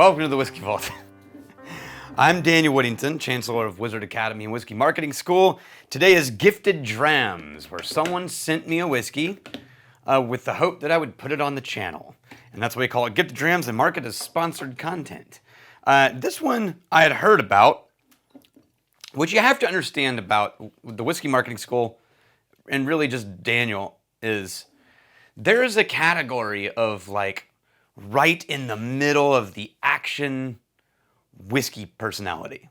Welcome to the Whiskey Vault. I'm Daniel Whittington, Chancellor of Wizard Academy and Whiskey Marketing School. Today is Gifted Drams, where someone sent me a whiskey with the hope that I would put it on the channel. And that's why we call it Gifted Drams and market as sponsored content. This one I had heard about. What you have to understand about the Whiskey Marketing School, and really just Daniel, is there is a category of like right in the middle of the action whiskey personality,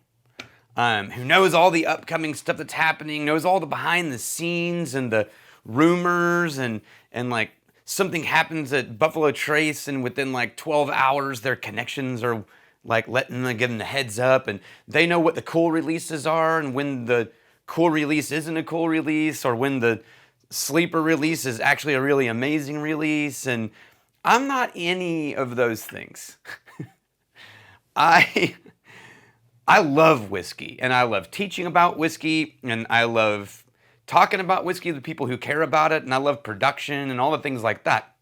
who knows all the upcoming stuff that's happening, knows all the behind the scenes and the rumors, and like something happens at Buffalo Trace and within like 12 hours their connections are like letting them give them the heads up, and they know what the cool releases are and when the cool release isn't a cool release, or when the sleeper release is actually a really amazing release. And I'm not any of those things. I love whiskey, and I love teaching about whiskey, and I love talking about whiskey to people who care about it, and I love production and all the things like that.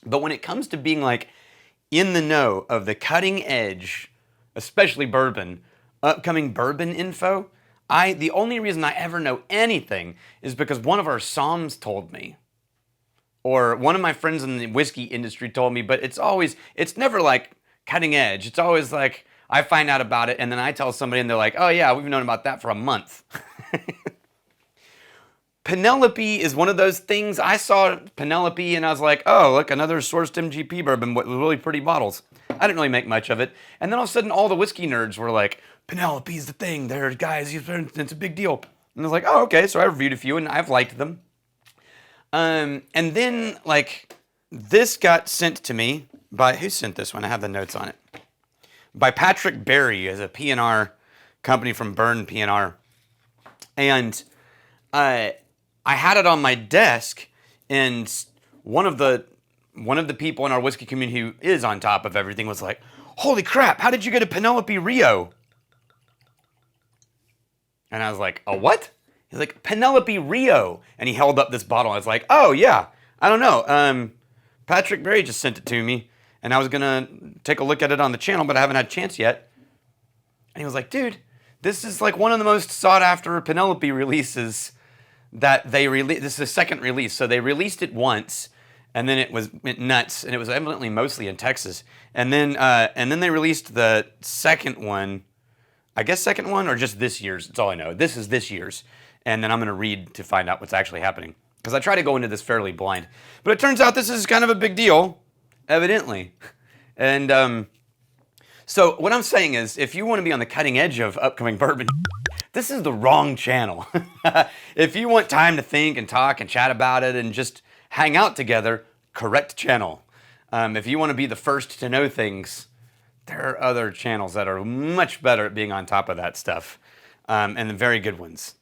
But when it comes to being like in the know of the cutting edge, especially bourbon, upcoming bourbon info, the only reason I ever know anything is because one of our somms told me, or one of my friends in the whiskey industry told me. But it's never like cutting edge. It's always like I find out about it and then I tell somebody and they're like, oh yeah, we've known about that for a month. Penelope is one of those things. I saw Penelope and I was like, oh, look, another sourced MGP bourbon with really pretty bottles. I didn't really make much of it. And then all of a sudden all the whiskey nerds were like, Penelope's the thing. There, guys, it's a big deal. And I was like, oh, okay. So I reviewed a few and I've liked them. And then like this got sent to me by, who sent this one? I have the notes on it. By Patrick Berry, as a P&R company from Burn P&R. And I had it on my desk, and one of the people in our whiskey community who is on top of everything was like, holy crap, how did you get a Penelope Rio? And I was like, a what? He's like, Penelope Rio. And he held up this bottle. I was like, oh yeah, I don't know. Patrick Berry just sent it to me, and I was gonna take a look at it on the channel, but I haven't had a chance yet. And he was like, dude, this is like one of the most sought after Penelope releases that they released. This is the second release. So they released it once, and then it went nuts, and it was evidently mostly in Texas. And then they released the second one, I guess second one, or just this year's. That's all I know. This is this year's. And then I'm going to read to find out what's actually happening, because I try to go into this fairly blind. But it turns out this is kind of a big deal, evidently. And so what I'm saying is, if you want to be on the cutting edge of upcoming bourbon, this is the wrong channel. If you want time to think and talk and chat about it and just hang out together, correct channel. If you want to be the first to know things, there are other channels that are much better at being on top of that stuff, and the very good ones.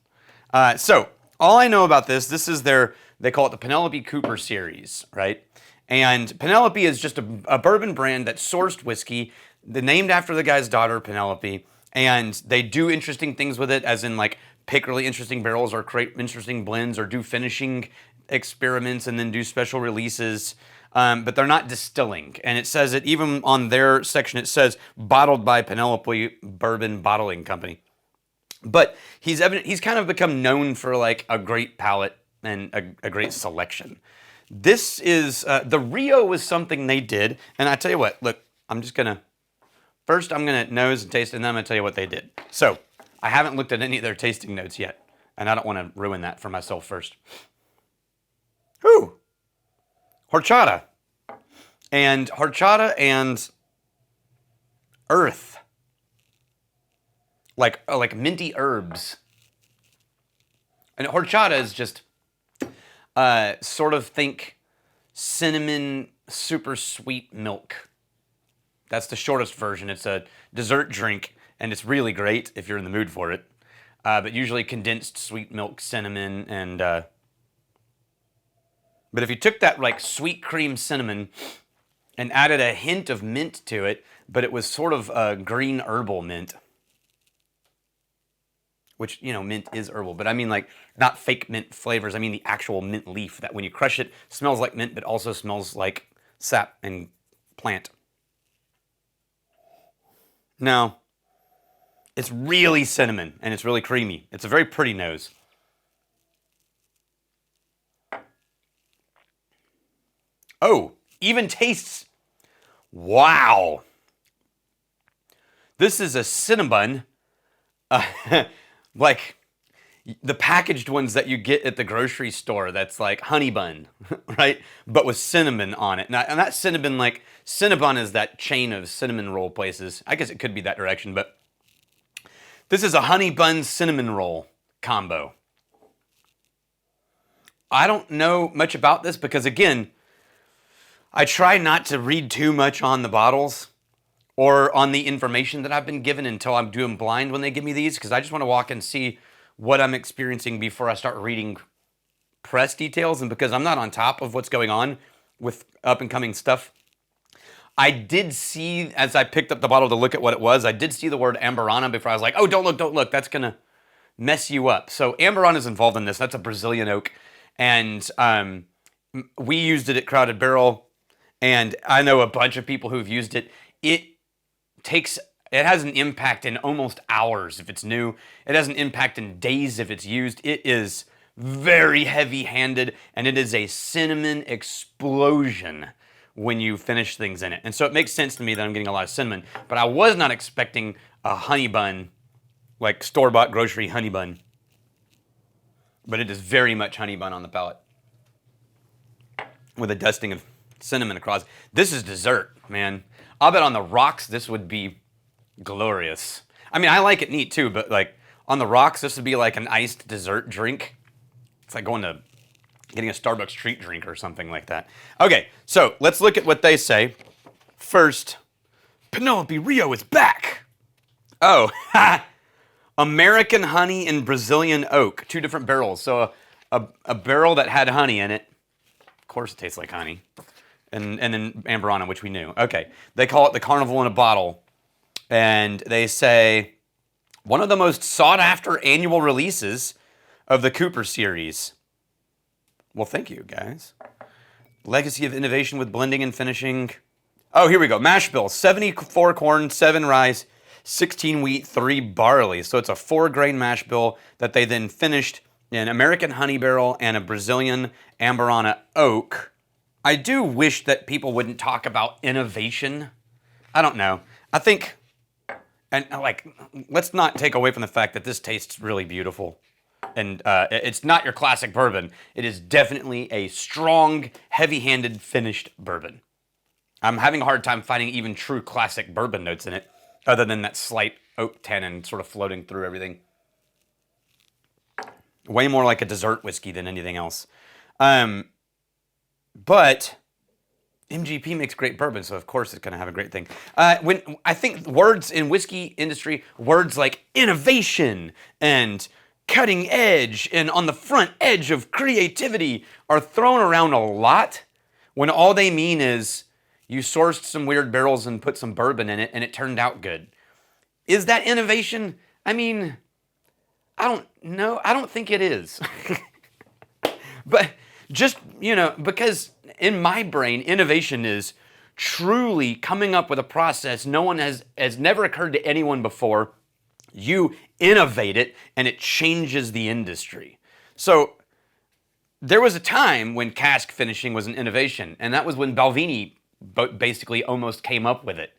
So all I know about this is they call it the Penelope Cooper series, right? And Penelope is just a bourbon brand that sourced whiskey, named after the guy's daughter, Penelope. And they do interesting things with it, as in like pick really interesting barrels or create interesting blends or do finishing experiments and then do special releases. But they're not distilling. And it says it, even on their section, it says bottled by Penelope Bourbon Bottling Company. But he's kind of become known for like a great palate and a great selection. This is, the Rio was something they did. And I tell you what, look, First, I'm going to nose and taste, and then I'm going to tell you what they did. So, I haven't looked at any of their tasting notes yet, and I don't want to ruin that for myself first. Ooh! Horchata. And horchata and earth. Like minty herbs. And horchata is just sort of think cinnamon, super sweet milk. That's the shortest version. It's a dessert drink, and it's really great if you're in the mood for it. But usually condensed sweet milk, cinnamon, and... But if you took that like sweet cream cinnamon and added a hint of mint to it, but it was sort of a green herbal mint, which, you know, mint is herbal, but I mean like not fake mint flavors. I mean the actual mint leaf that when you crush it, smells like mint, but also smells like sap and plant. Now, it's really cinnamon and it's really creamy. It's a very pretty nose. Oh, even tastes. Wow. This is a Cinnabon, like the packaged ones that you get at the grocery store. That's like honey bun, right? But with cinnamon on it. Now, and that Cinnabon, like Cinnabon is that chain of cinnamon roll places. I guess it could be that direction, but this is a honey bun cinnamon roll combo. I don't know much about this because, again, I try not to read too much on the bottles or on the information that I've been given until I'm doing blind when they give me these, because I just want to walk and see what I'm experiencing before I start reading press details. And because I'm not on top of what's going on with up and coming stuff, I did see, as I picked up the bottle to look at what it was, I did see the word Amburana before I was like, oh, don't look, that's going to mess you up. So Amburana is involved in this. That's a Brazilian oak. And we used it at Crowded Barrel. And I know a bunch of people who've used it. It has an impact in almost hours if it's new. It has an impact in days if it's used. It is very heavy-handed, and it is a cinnamon explosion when you finish things in it. And so it makes sense to me that I'm getting a lot of cinnamon, but I was not expecting a honey bun, like store-bought grocery honey bun. But it is very much honey bun on the palate, with a dusting of cinnamon across. This is dessert, man. I'll bet on the rocks this would be glorious. I mean, I like it neat too, but like on the rocks, this would be like an iced dessert drink. It's like getting a Starbucks treat drink or something like that. Okay, so let's look at what they say. First, Penelope Rio is back. Oh, American honey and Brazilian oak, 2 different barrels. So a barrel that had honey in it. Of course, it tastes like honey. And then Amburana, which we knew. Okay, they call it the Carnival in a Bottle. And they say, one of the most sought-after annual releases of the Cooper series. Well, thank you, guys. Legacy of innovation with blending and finishing. Oh, here we go. Mash bill, 74 corn, 7 rice, 16 wheat, 3 barley. So it's a 4-grain mash bill that they then finished in American honey barrel and a Brazilian Amburana oak. I do wish that people wouldn't talk about innovation. I don't know. I think, and like, let's not take away from the fact that this tastes really beautiful. And it's not your classic bourbon. It is definitely a strong, heavy-handed, finished bourbon. I'm having a hard time finding even true classic bourbon notes in it, other than that slight oak tannin sort of floating through everything. Way more like a dessert whiskey than anything else. But MGP makes great bourbon, so of course it's going to have a great thing. When I think words in whiskey industry, words like innovation and cutting edge and on the front edge of creativity are thrown around a lot, when all they mean is you sourced some weird barrels and put some bourbon in it and it turned out good. Is that innovation? I mean, I don't know. I don't think it is. But just, because in my brain, innovation is truly coming up with a process no one has never occurred to anyone before. You innovate it, and it changes the industry. So there was a time when cask finishing was an innovation, and that was when Balvenie basically almost came up with it,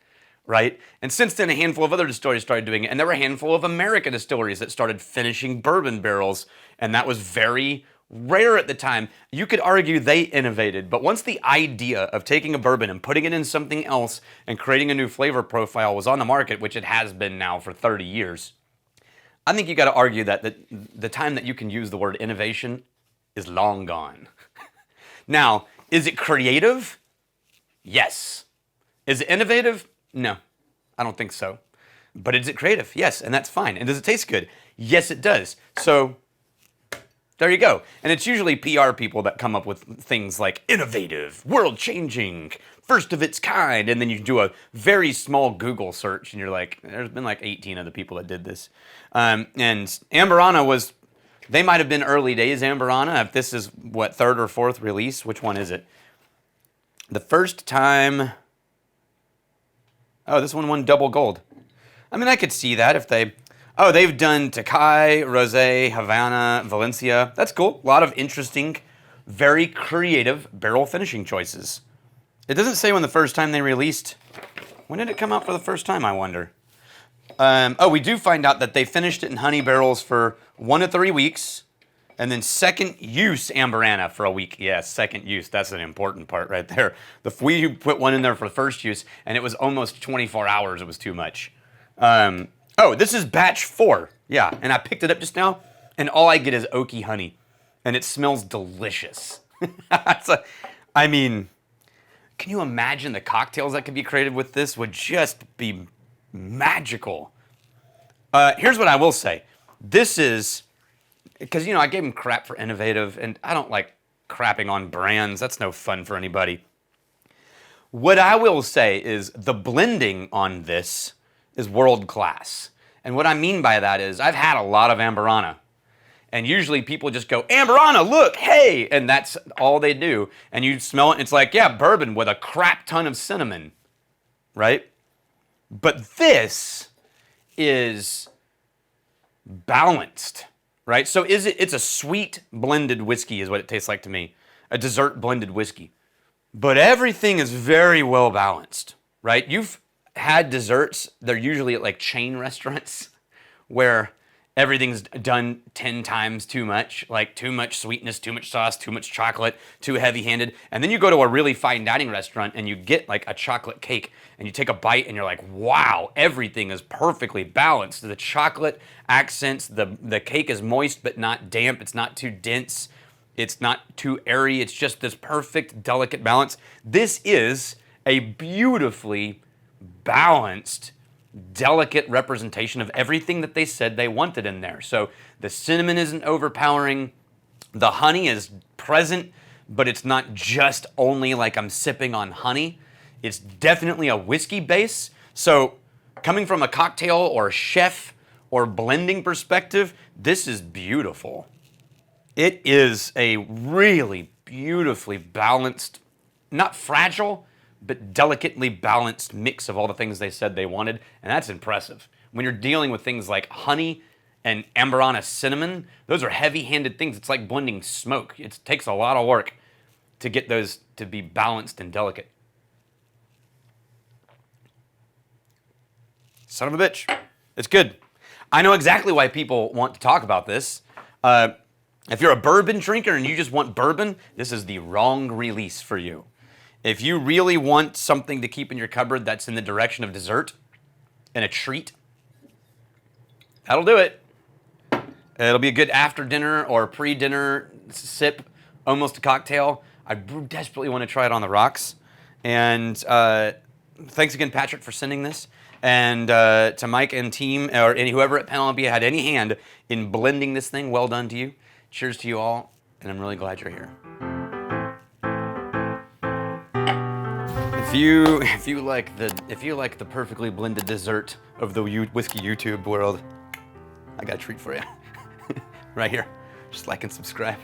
right? And since then, a handful of other distilleries started doing it, and there were a handful of American distilleries that started finishing bourbon barrels, and that was very rare at the time. You could argue they innovated, but once the idea of taking a bourbon and putting it in something else and creating a new flavor profile was on the market, which it has been now for 30 years, I think you got to argue that the time that you can use the word innovation is long gone. Now, is it creative? Yes. Is it innovative? No, I don't think so. But is it creative? Yes, and that's fine. And does it taste good? Yes, it does. So there you go. And it's usually PR people that come up with things like innovative, world-changing, first of its kind, and then you do a very small Google search, and you're like, there's been like 18 of the people that did this. And Amburana they might have been early days Amburana. If this is, what, 3rd or 4th release? Which one is it? The first time, oh, this one won double gold. I mean, I could see that if they... Oh, they've done Takai, Rosé, Havana, Valencia. That's cool. A lot of interesting, very creative barrel finishing choices. It doesn't say when the first time they released. When did it come out for the first time, I wonder? Oh, we do find out that they finished it in honey barrels for 1 to 3 weeks, and then second use Amburana for a week. Yes, second use. That's an important part right there. We put one in there for the first use, and it was almost 24 hours. It was too much. Oh, this is batch 4. Yeah, and I picked it up just now, and all I get is oaky honey, and it smells delicious. I mean, can you imagine the cocktails that could be created with this? Would just be magical. Here's what I will say. This is, because, I gave them crap for innovative, and I don't like crapping on brands. That's no fun for anybody. What I will say is the blending on this is world class. And what I mean by that is I've had a lot of Amburana. And usually people just go, Amburana, look, hey! And that's all they do. And you smell it, and it's like, yeah, bourbon with a crap ton of cinnamon. Right? But this is balanced. Right? So it's a sweet blended whiskey is what it tastes like to me. A dessert blended whiskey. But everything is very well balanced. Right? You've had desserts, they're usually at like chain restaurants where everything's done 10 times too much, like too much sweetness, too much sauce, too much chocolate, too heavy-handed. And then you go to a really fine dining restaurant and you get like a chocolate cake and you take a bite and you're like, wow, everything is perfectly balanced. The chocolate accents, the cake is moist but not damp. It's not too dense. It's not too airy. It's just this perfect, delicate balance. This is a beautifully balanced, delicate representation of everything that they said they wanted in there. So the cinnamon isn't overpowering, the honey is present, but it's not just only like I'm sipping on honey. It's definitely a whiskey base. So coming from a cocktail or chef or blending perspective, this is beautiful. It is a really beautifully balanced, not fragile, but delicately balanced mix of all the things they said they wanted, and that's impressive. When you're dealing with things like honey and Amburana cinnamon, those are heavy-handed things. It's like blending smoke. It takes a lot of work to get those to be balanced and delicate. Son of a bitch. It's good. I know exactly why people want to talk about this. If you're a bourbon drinker and you just want bourbon, this is the wrong release for you. If you really want something to keep in your cupboard that's in the direction of dessert and a treat, that'll do it. It'll be a good after dinner or pre-dinner sip, almost a cocktail. I desperately want to try it on the rocks. And thanks again, Patrick, for sending this. And to Mike and team, or whoever at Penelope had any hand in blending this thing, well done to you. Cheers to you all, and I'm really glad you're here. If you like the perfectly blended dessert of the whiskey YouTube world, I got a treat for you. Right here. Just like and subscribe.